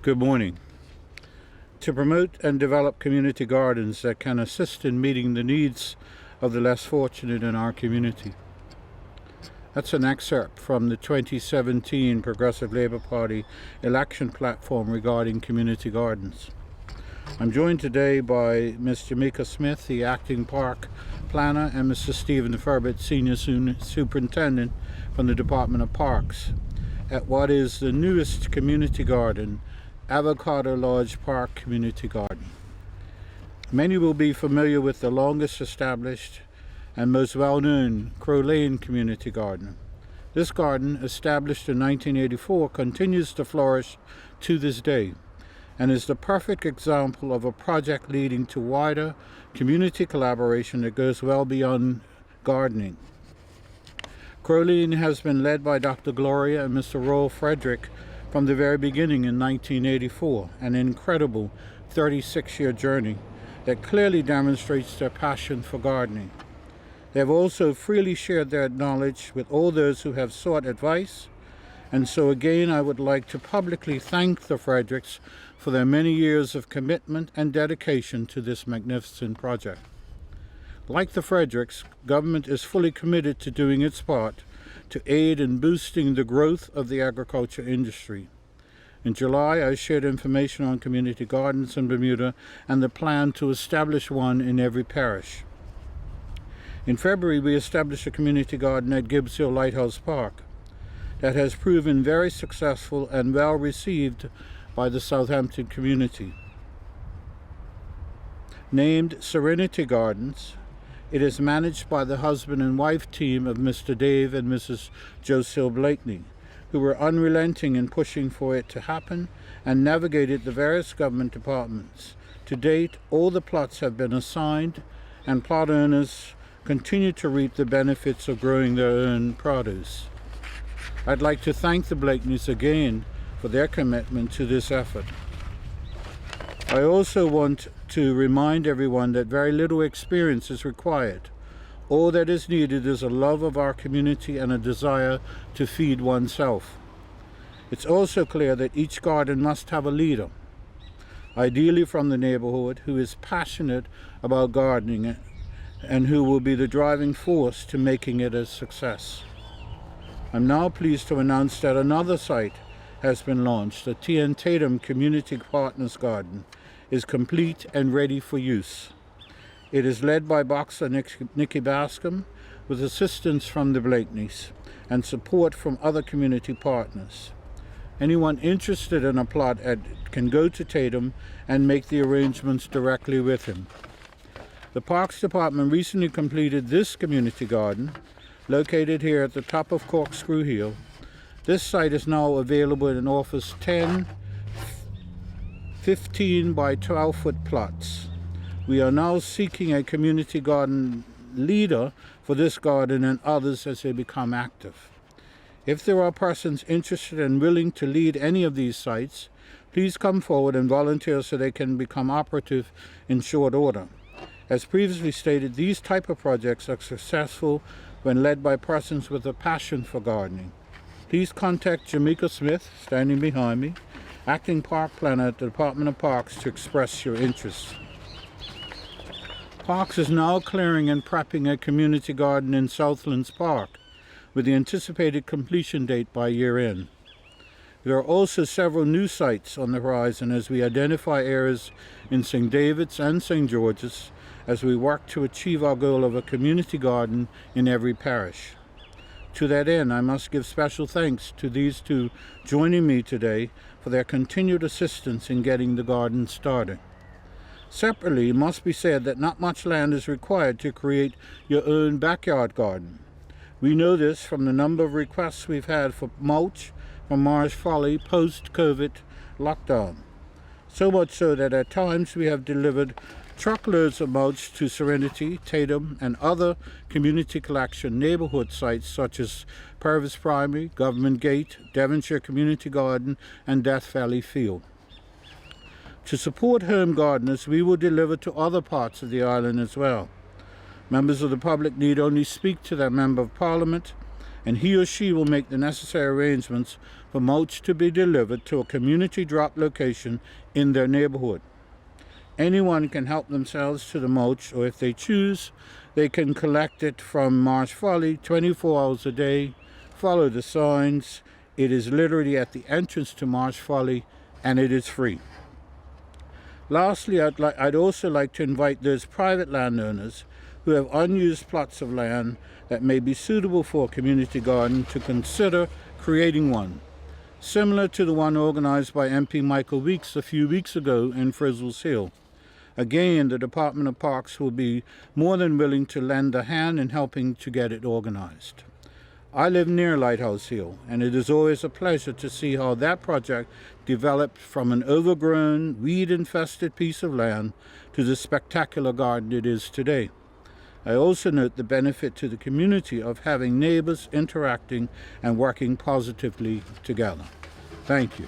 Good morning. To promote and develop community gardens that can assist in meeting the needs of the less fortunate in our community. That's an excerpt from the 2017 Progressive Labour Party election platform regarding community gardens. I'm joined today by Ms. Jamaica Smith, the acting park planner, and Mr. Stephen Furbett, senior superintendent from the Department of Parks, at what is the newest community garden, Avocado Lodge Park Community Garden. Many will be familiar with the longest established and most well-known Crow Lane Community Garden. This garden, established in 1984, continues to flourish to this day and is the perfect example of a project leading to wider community collaboration that goes well beyond gardening. Crow Lane has been led by Dr. Gloria and Mr. Roel Frederick from the very beginning in 1984, an incredible 36-year journey that clearly demonstrates their passion for gardening. They have also freely shared their knowledge with all those who have sought advice, and so again I would like to publicly thank the Fredericks for their many years of commitment and dedication to this magnificent project. Like the Fredericks, government is fully committed to doing its part to aid in boosting the growth of the agriculture industry. In July, I shared information on community gardens in Bermuda and the plan to establish one in every parish. In February, we established a community garden at Gibbs Hill Lighthouse Park that has proven very successful and well received by the Southampton community. Named Serenity Gardens, it is managed by the husband and wife team of Mr. Dave and Mrs. Josil Blakeney, who were unrelenting in pushing for it to happen and navigated the various government departments. To date, all the plots have been assigned and plot owners continue to reap the benefits of growing their own produce. I'd like to thank the Blakeneys again for their commitment to this effort. I also want to remind everyone that very little experience is required. All that is needed is a love of our community and a desire to feed oneself. It's also clear that each garden must have a leader, ideally from the neighborhood, who is passionate about gardening and who will be the driving force to making it a success. I'm now pleased to announce that another site has been launched. The T.N. Tatum Community Partners Garden is complete and ready for use. It is led by boxer Nikki Bascom with assistance from the Blakeneys and support from other community partners. Anyone interested in a plot can go to Tatum and make the arrangements directly with him. The Parks Department recently completed this community garden, located here at the top of Corkscrew Hill. This site is now available and offers 10 15 by 12 foot plots. We are now seeking a community garden leader for this garden and others as they become active. If there are persons interested and willing to lead any of these sites, please come forward and volunteer so they can become operative in short order. As previously stated, these type of projects are successful when led by persons with a passion for gardening. Please contact Jamaica Smith, standing behind me, acting park planner at the Department of Parks, to express your interest. Parks is now clearing and prepping a community garden in Southlands Park with the anticipated completion date by year end. There are also several new sites on the horizon as we identify areas in St. David's and St. George's as we work to achieve our goal of a community garden in every parish. To that end, I must give special thanks to these two joining me today for their continued assistance in getting the garden started. Separately, it must be said that not much land is required to create your own backyard garden. We know this from the number of requests we've had for mulch from Marsh Folly post-COVID lockdown. So much so that at times we have delivered truckloads of mulch to Serenity, Tatum, and other community collection neighborhood sites such as Purvis Primary, Government Gate, Devonshire Community Garden, and Death Valley Field. To support home gardeners, we will deliver to other parts of the island as well. Members of the public need only speak to their Member of Parliament, and he or she will make the necessary arrangements for mulch to be delivered to a community drop location in their neighborhood. Anyone can help themselves to the mulch, or if they choose, they can collect it from Marsh Folly 24 hours a day. Follow the signs. It is literally at the entrance to Marsh Folly, and it is free. Lastly, I'd also like to invite those private landowners who have unused plots of land that may be suitable for a community garden to consider creating one, similar to the one organized by MP Michael Weeks a few weeks ago in Frizzles Hill. Again, the Department of Parks will be more than willing to lend a hand in helping to get it organized. I live near Lighthouse Hill, and it is always a pleasure to see how that project developed from an overgrown, weed-infested piece of land to the spectacular garden it is today. I also note the benefit to the community of having neighbors interacting and working positively together. Thank you.